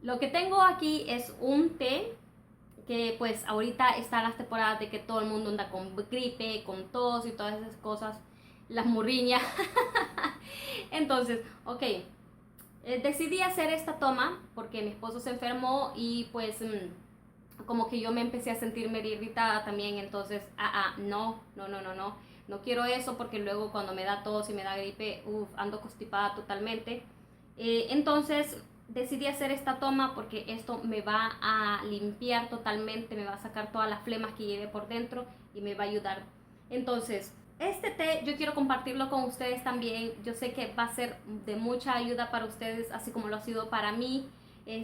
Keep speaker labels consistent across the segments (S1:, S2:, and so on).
S1: Lo que tengo aquí es un té que pues ahorita están las temporadas de que todo el mundo anda con gripe, con tos y todas esas cosas, las murriñas. Entonces, ok, decidí hacer esta toma porque mi esposo se enfermó y pues como que yo me empecé a sentir medio irritada también, entonces, no quiero eso porque luego cuando me da tos y me da gripe, ando constipada totalmente. Entonces decidí hacer esta toma porque esto me va a limpiar totalmente, me va a sacar todas las flemas que lleve por dentro y me va a ayudar. Entonces, este té yo quiero compartirlo con ustedes también. Yo sé que va a ser de mucha ayuda para ustedes, así como lo ha sido para mí.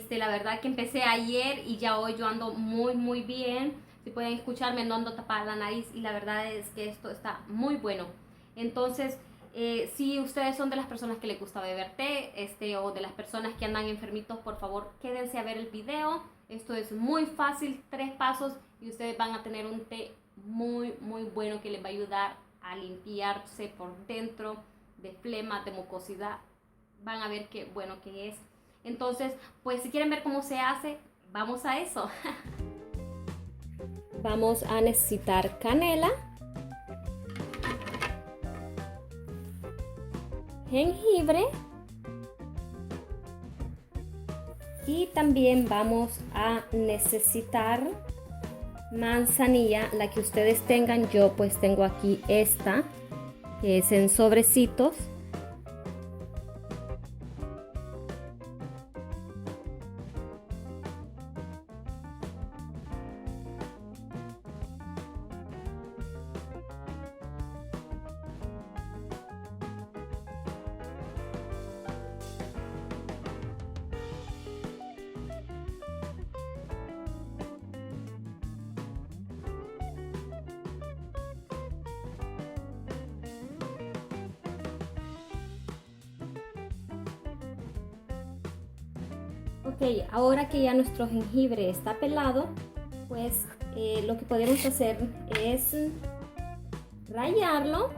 S1: La verdad que empecé ayer y ya hoy yo ando muy bien. Si pueden escucharme, no ando tapada la nariz y la verdad es que esto está muy bueno. Entonces, si ustedes son de las personas que les gusta beber té, o de las personas que andan enfermitos, por favor, quédense a ver el video. Esto es muy fácil, 3 pasos y ustedes van a tener un té muy bueno que les va a ayudar a limpiarse por dentro de flema, de mucosidad. Van a ver qué bueno que es. Entonces, pues si quieren ver cómo se hace, vamos a eso. Vamos a necesitar canela, jengibre y también vamos a necesitar manzanilla, la que ustedes tengan. Yo pues tengo aquí esta, que es en sobrecitos. Ok, ahora que ya nuestro jengibre está pelado, pues lo que podemos hacer es rallarlo,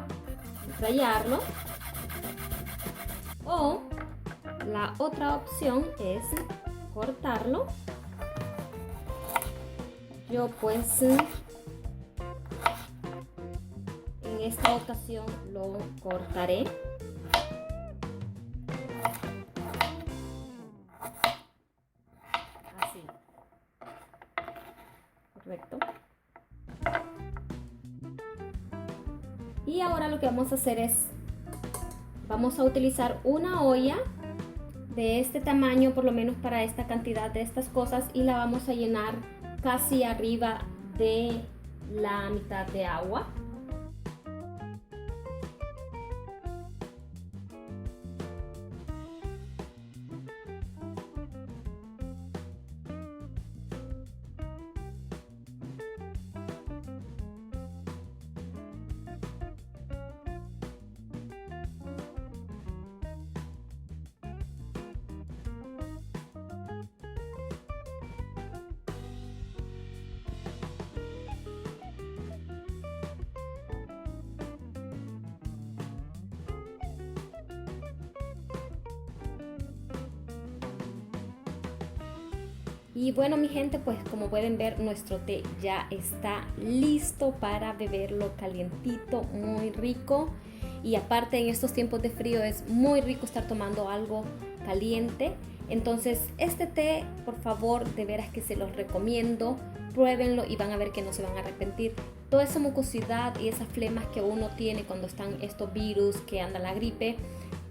S1: o la otra opción es cortarlo. Yo pues en esta ocasión lo cortaré. Así. Correcto. Y ahora lo que vamos a hacer es, vamos a utilizar una olla de este tamaño, por lo menos para esta cantidad de estas cosas, y la vamos a llenar casi arriba de la mitad de agua. Y bueno, mi gente, pues como pueden ver, nuestro té ya está listo para beberlo calientito, muy rico. Y aparte, en estos tiempos de frío es muy rico estar tomando algo caliente. Entonces, este té, por favor, de veras que se los recomiendo. Pruébenlo y van a ver que no se van a arrepentir. Toda esa mucosidad y esas flemas que uno tiene cuando están estos virus, que anda la gripe,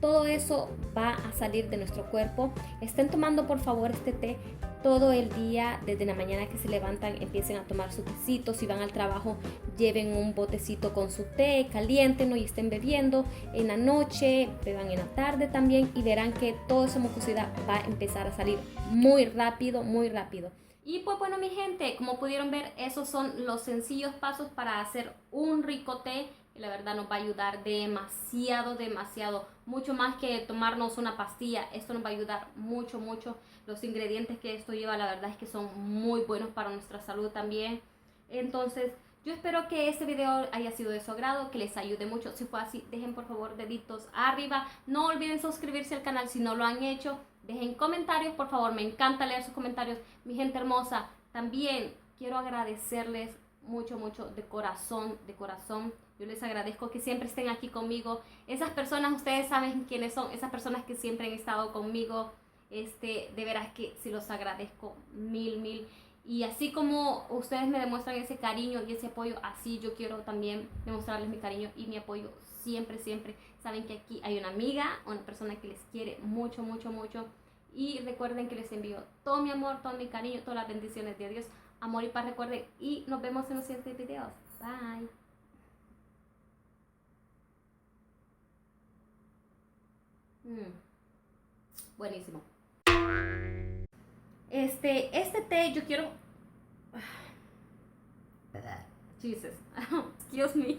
S1: todo eso va a salir de nuestro cuerpo. Estén tomando por favor este té todo el día, desde la mañana que se levantan, empiecen a tomar su tecito. Si van al trabajo, lleven un botecito con su té, calienten y estén bebiendo. En la noche, beban en la tarde también, y verán que toda esa mucosidad va a empezar a salir muy rápido, muy rápido. Y pues bueno, mi gente, como pudieron ver, esos son los sencillos pasos para hacer un rico té, que la verdad nos va a ayudar demasiado, mucho más que tomarnos una pastilla. Esto nos va a ayudar mucho. Los ingredientes que esto lleva, la verdad es que son muy buenos para nuestra salud también. Entonces, Yo espero que este video haya sido de su agrado, que les ayude mucho. Si fue así, dejen por favor deditos arriba. No olviden suscribirse al canal si no lo han hecho. Dejen comentarios, por favor. Me encanta leer sus comentarios, mi gente hermosa. También quiero agradecerles mucho, mucho de corazón, de corazón. Yo les agradezco que siempre estén aquí conmigo. Esas personas, ustedes saben quiénes son, esas personas que siempre han estado conmigo. De veras que sí los agradezco mil. Y así como ustedes me demuestran ese cariño y ese apoyo, así yo quiero también demostrarles mi cariño y mi apoyo siempre. Saben que aquí hay una amiga, una persona que les quiere mucho. Y recuerden que les envío todo mi amor, todo mi cariño, todas las bendiciones de Dios. Amor y paz, recuerden. Y nos vemos en los siguientes videos. Bye. Buenísimo. Este té yo quiero... Jesus. Excuse me.